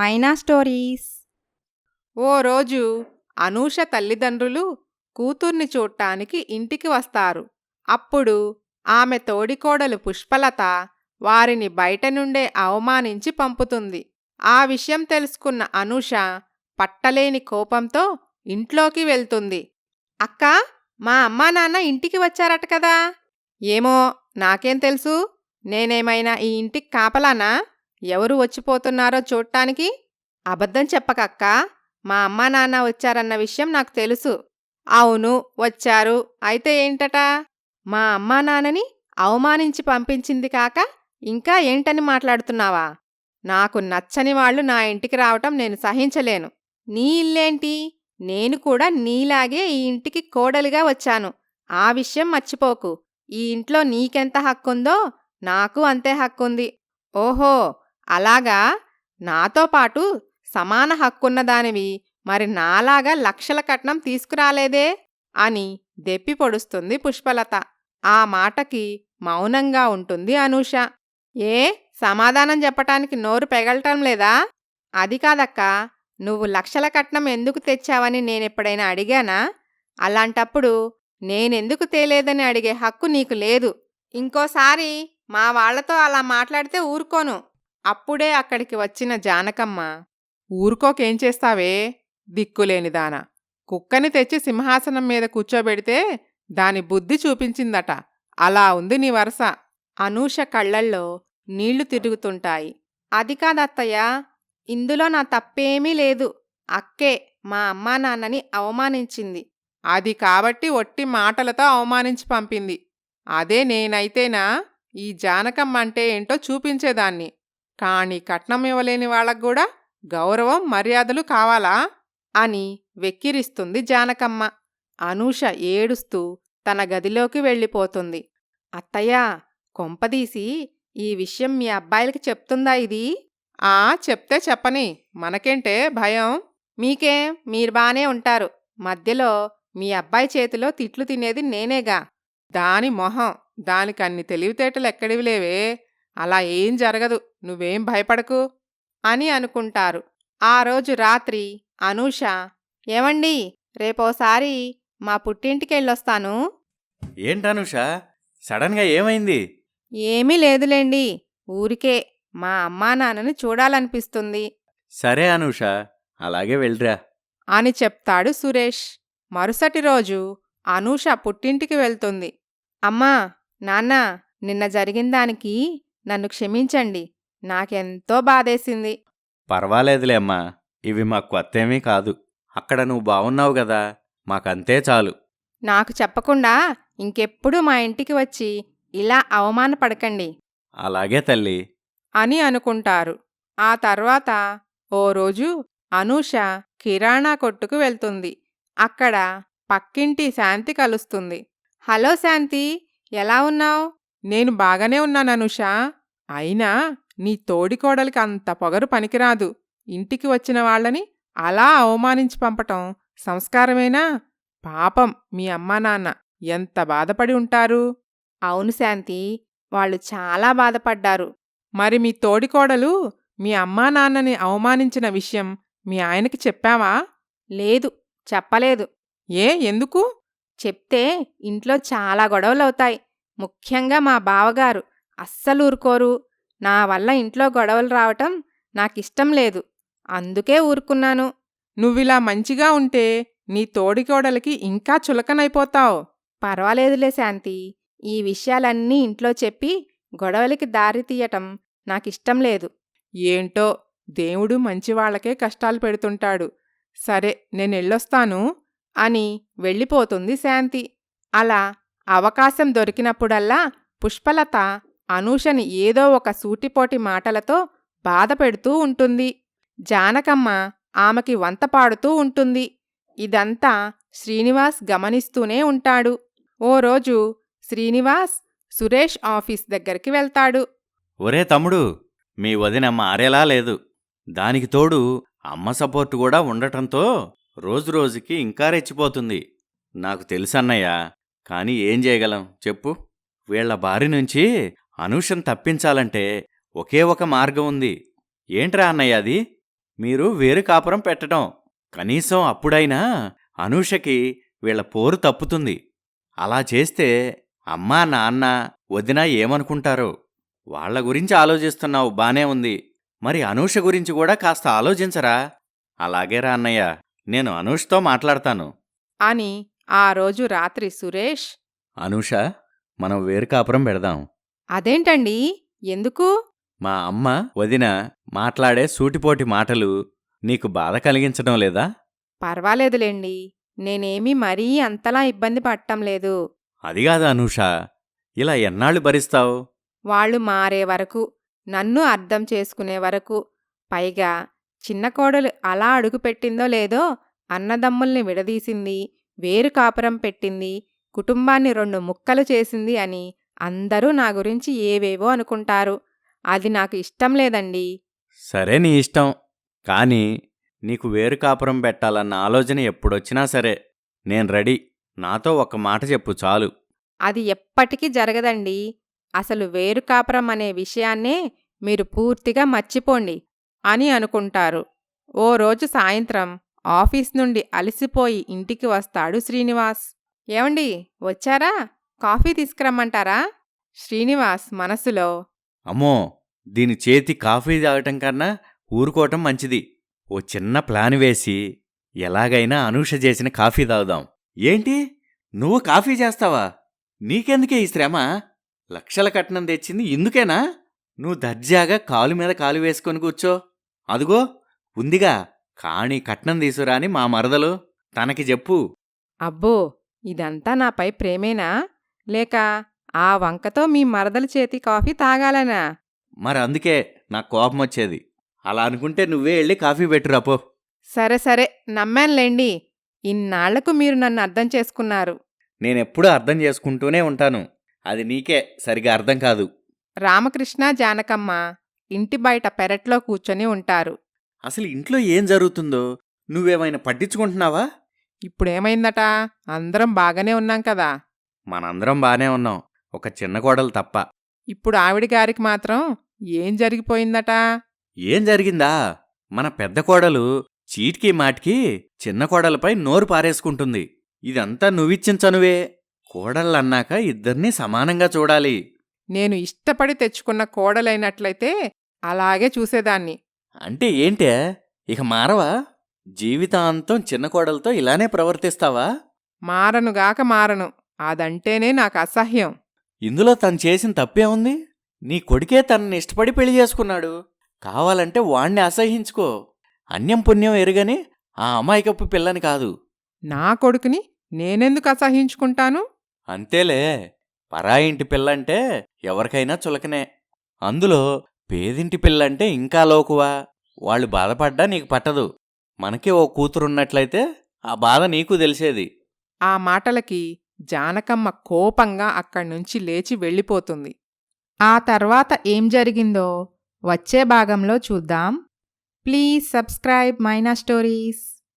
మైనా stories. ఓ రోజు అనూష తల్లిదండ్రులు కూతుర్ని చూడ్డానికి ఇంటికి వస్తారు. అప్పుడు ఆమె తోడికోడలు పుష్పలత వారిని బయట నుండే అవమానించి పంపుతుంది. ఆ విషయం తెలుసుకున్న అనూష పట్టలేని కోపంతో ఇంట్లోకి వెళ్తుంది. అక్కా, మా అమ్మా నాన్న ఇంటికి వచ్చారట కదా? ఏమో, నాకేం తెలుసు? నేనేమైనా ఈ ఇంటికి కాపలానా? ఎవరు వచ్చిపోతున్నారో చూడ్డానికి? అబద్ధం చెప్పకక్కా, మా అమ్మా నాన్న వచ్చారన్న విషయం నాకు తెలుసు. అవును, వచ్చారు. అయితే ఏంటట? మా అమ్మా నాన్నని అవమానించి పంపించింది కాక ఇంకా ఏంటని మాట్లాడుతున్నావా? నాకు నచ్చని వాళ్ళు నా ఇంటికి రావటం నేను సహించలేను. నీ ఇల్లేంటి? నేను కూడా నీలాగే ఈ ఇంటికి కోడలిగా వచ్చాను. ఆ విషయం మర్చిపోకు. ఈ ఇంట్లో నీకెంత హక్కుందో నాకు అంతే హక్కుంది. ఓహో, అలాగా? నాతో పాటు సమాన హక్కున్నదానివి మరి నాలాగా లక్షల కట్నం తీసుకురాలేదే అని దెప్పి పొడుస్తుంది పుష్పలత. ఆ మాటకి మౌనంగా ఉంటుంది అనూష. ఏ, సమాధానం చెప్పటానికి నోరు పెగలటం లేదా? అది కాదక్కా, నువ్వు లక్షల కట్నం ఎందుకు తెచ్చావని నేనెప్పుడైనా అడిగానా? అలాంటప్పుడు నేనెందుకు తేలేదని అడిగే హక్కు నీకు లేదు. ఇంకోసారి మా వాళ్లతో అలా మాట్లాడితే ఊరుకోను. అప్పుడే అక్కడికి వచ్చిన జానకమ్మ, ఊరుకోకేం చేస్తావే దిక్కులేనిదాన, కుక్కని తెచ్చి సింహాసనం మీద కూర్చోబెడితే దాని బుద్ధి చూపించిందట. అలా ఉంది నీ వరస. అనూష కళ్లల్లో నీళ్లు తిరుగుతుంటాయి. అది కాదత్తయ్యా, ఇందులో నా తప్పేమీ లేదు. అక్కే మా అమ్మా నాన్నని అవమానించింది. అది కాబట్టి ఒట్టి మాటలతో అవమానించి పంపింది. అదే నేనైతేనా ఈ జానకమ్మ అంటే ఏంటో చూపించేదాన్ని. కాని కట్నం ఇవ్వలేని వాళ్ళకు గౌరవం మర్యాదలు కావాలా అని వెక్కిరిస్తుంది జానకమ్మ. అనూష ఏడుస్తూ తన గదిలోకి వెళ్ళిపోతుంది. అత్తయ్యా, కొంపదీసి ఈ విషయం మీ అబ్బాయిలకి చెప్తుందా ఇది? చెప్తే చెప్పని, మనకేంటే భయం? మీకేం, మీరు బానే ఉంటారు. మధ్యలో మీ అబ్బాయి చేతిలో తిట్లు తినేది నేనేగా. దాని మొహం, దానికన్ని తెలివితేటలు ఎక్కడివి లేవే. అలా ఏం జరగదు, నువ్వేం భయపడకు అని అనుకుంటారు. ఆ రోజు రాత్రి అనూష, ఏమండి, రేపోసారి మా పుట్టింటికెళ్ళొస్తాను. ఏంటనుష, సడన్గా ఏమైంది? ఏమీ లేదులేండి, ఊరికే మా అమ్మా నాన్నని చూడాలనిపిస్తుంది సరే అనూష, అలాగే వెళ్ళిరా అని చెప్తాడు సురేష్. మరుసటి రోజు అనూష పుట్టింటికి వెళ్తుంది. అమ్మా, నాన్న, నిన్న జరిగిందానికి నన్ను క్షమించండి. నాకెంతో బాధేసింది. పర్వాలేదులే అమ్మా, ఇవి మాకు కొత్తేమీ కాదు. అక్కడ నువ్వు బావున్నావు గదా, మాకంతే చాలు. నాకు చెప్పకుండా ఇంకెప్పుడు మా ఇంటికి వచ్చి ఇలా అవమానపడకండి అలాగే తల్లి అని అనుకుంటారు. ఆ తర్వాత ఓ రోజు అనూష కిరాణా కొట్టుకు వెళ్తుంది. అక్కడ పక్కింటి శాంతి కలుస్తుంది. హలో శాంతి, ఎలా ఉన్నావ్? నేను బాగానే ఉన్నాను అనూష. అయినా నీ తోడికోడలికి అంత పొగరు పనికిరాదు. ఇంటికి వచ్చిన వాళ్ళని అలా అవమానించి పంపటం సంస్కారమేనా? పాపం మీ అమ్మా నాన్న ఎంత బాధపడి ఉంటారు. అవును శాంతి, వాళ్ళు చాలా బాధపడ్డారు. మరి మీ తోడికోడలు మీ అమ్మా నాన్నని అవమానించిన విషయం మీ ఆయనకి చెప్పావా? లేదు, చెప్పలేదు. ఎందుకు? చెప్తే ఇంట్లో చాలా గొడవలవుతాయి. ముఖ్యంగా మా బావగారు అస్సలు ఊరుకోరు. నా వల్ల ఇంట్లో గొడవలు రావటం నాకిష్టం లేదు. అందుకే ఊరుకున్నాను. నువ్విలా మంచిగా ఉంటే నీ తోడికోడలికి ఇంకా చులకనైపోతావు. పర్వాలేదులే శాంతి, ఈ విషయాలన్నీ ఇంట్లో చెప్పి గొడవలకి దారి తీయటం నాకిష్టం లేదు. ఏంటో, దేవుడు మంచివాళ్లకే కష్టాలు పెడుతుంటాడు. సరే, నేనెళ్ళొస్తాను అని వెళ్ళిపోతుంది శాంతి. అలా అవకాశం దొరికినప్పుడల్లా పుష్పలత అనూషని ఏదో ఒక సూటిపోటి మాటలతో బాధపెడుతూ ఉంటుంది. జానకమ్మ ఆమెకి వంతపాడుతూ ఉంటుంది. ఇదంతా శ్రీనివాస్ గమనిస్తూనే ఉంటాడు. ఓ రోజు శ్రీనివాస్ సురేష్ ఆఫీస్ దగ్గరికి వెళ్తాడు. ఒరే తమ్ముడు, మీ వదిన మారేలా లేదు. దానికి తోడు అమ్మ సపోర్టు కూడా ఉండటంతో రోజురోజుకి ఇంకా రెచ్చిపోతుంది. నాకు తెలుసన్నయ్యా, కాని ఏం చేయగలం చెప్పు? వీళ్ల బారి నుంచి అనూషను తప్పించాలంటే ఒకే ఒక మార్గం ఉంది. ఏంట్రా అన్నయ్య అది? మీరు వేరు కాపురం పెట్టడం. కనీసం అప్పుడైనా అనూషకి వీళ్ళ పోరు తప్పుతుంది. అలా చేస్తే అమ్మా, నాన్న, వదిన ఏమనుకుంటారో? వాళ్ళ గురించి ఆలోచిస్తున్నావు బానే ఉంది. మరి అనూష గురించి కూడా కాస్త ఆలోచించరా? అలాగేరా అన్నయ్య, నేను అనూష్తో మాట్లాడతాను. అని ఆ రోజు రాత్రి సురేష్, అనూష, మనం వేరు కాపురం పెడదాం. అదేంటండి, ఎందుకు? మా అమ్మ, వదిన మాట్లాడే సూటిపోటి మాటలు నీకు బాధ కలిగించడం లేదా? పర్వాలేదులేండి, నేనేమీ మరీ అంతలా ఇబ్బంది పడటం లేదు. అదిగాదు అనూష, ఇలా ఎన్నాళ్ళు భరిస్తావు? వాళ్ళు మారే వరకు, నన్ను అర్థం చేసుకునే వరకు. పైగా చిన్న కోడలు అలా అడుగుపెట్టిందో లేదో అన్నదమ్ముల్ని విడదీసింది, వేరు కాపురం పెట్టింది, కుటుంబాన్ని 2 ముక్కలు చేసింది అని అందరూ నా గురించి ఏవేవో అనుకుంటారు. అది నాకు ఇష్టం లేదండి. సరే, నీ ఇష్టం. కానీ నీకు వేరు కాపురం పెట్టాలన్న ఆలోచన ఎప్పుడొచ్చినా సరే నేను రెడీ. నాతో ఒక్క మాట చెప్పు చాలు. అది ఎప్పటికీ జరగదండి. అసలు వేరు కాపురం అనే విషయాన్నే మీరు పూర్తిగా మర్చిపోండి అని అనుకుంటారు. ఓ రోజు సాయంత్రం ఆఫీస్ నుండి అలసిపోయి ఇంటికి వస్తాడు శ్రీనివాస్. ఏమండి, వచ్చారా? కాఫీ తీసుకురమ్మంటారా? శ్రీనివాస్ మనసులో, అమ్మో, దీని చేతి కాఫీ తాగటం కన్నా ఊరుకోవటం మంచిది. ఓ చిన్న ప్లాన్ వేసి ఎలాగైనా అనూష చేసిన కాఫీ తాగుదాం. ఏంటి, నువ్వు కాఫీ చేస్తావా? నీకెందుకే ఈ శ్రమ? లక్షల కట్నం తెచ్చింది ఇందుకేనా? నువ్వు దర్జాగా కాలు మీద కాలు వేసుకొని కూర్చో. అదుగో ఉందిగా, కాణి కట్నం తీసురా అని మా మరదలు, తనకి చెప్పు. అబ్బో, ఇదంతా నాపై ప్రేమేనా? లేక ఆ వంకతో మీ మరదల చేతి కాఫీ తాగాలనా? మరి అందుకే నాకు కోపం వచ్చేది. అలా అనుకుంటే నువ్వే వెళ్ళి కాఫీ పెట్టురాపో. సరే సరే, నమ్మానులేండి. ఇన్నాళ్లకు మీరు నన్ను అర్థం చేసుకున్నారు. నేనెప్పుడూ అర్థం చేసుకుంటూనే ఉంటాను. అది నీకే సరిగా అర్థం కాదు. రామకృష్ణ, జానకమ్మ ఇంటి బయట పెరట్లో కూర్చొని ఉంటారు. అసలు ఇంట్లో ఏం జరుగుతుందో నువ్వేమైనా పట్టించుకుంటున్నావా? ఇప్పుడేమైందట? అందరం బాగానే ఉన్నాం కదా. మనందరం బానే ఉన్నాం, ఒక చిన్న కోడలు తప్ప. ఇప్పుడు ఆవిడగారికి మాత్రం ఏం జరిగిపోయిందట? ఏం జరిగిందా? మన పెద్ద కోడలు చీటికి మాటికి చిన్న కోడలపై నోరు పారేసుకుంటుంది. ఇదంతా నువ్విచ్చిన చనువే. కోడళ్ళన్నాక ఇద్దర్నీ సమానంగా చూడాలి. నేను ఇష్టపడి తెచ్చుకున్న కోడలైనట్లయితే అలాగే చూసేదాన్ని. అంటే ఏంటే, ఇక మారవా? జీవితాంతం చిన్న కోడలతో ఇలానే ప్రవర్తిస్తావా? మారనుగాక మారను. అదంటేనే నాకు అసహ్యం. ఇందులో తను చేసిన తప్పే ఉంది? నీ కొడుకే తనని ఇష్టపడి పెళ్లి చేసుకున్నాడు. కావాలంటే వాణ్ణి అసహించుకో. అన్యం పుణ్యం ఎరుగని ఆ అమాయకపు పిల్లని కాదు. నా కొడుకుని నేనెందుకు అసహించుకుంటాను? అంతేలే, పరాయింటి పిల్లంటే ఎవరికైనా చులకనే. అందులో పేదింటి పిల్లంటే ఇంకా లోకువా. వాళ్ళు బాధపడ్డా నీకు పట్టదు. మనకి ఓ కూతురున్నట్లయితే ఆ బాధ నీకు తెలిసేది. ఆ మాటలకి జానకమ్మ కోపంగా అక్కడ్నుంచి లేచి వెళ్ళిపోతుంది. ఆ తర్వాత ఏం జరిగిందో వచ్చే భాగంలో చూద్దాం. Please subscribe Maina stories.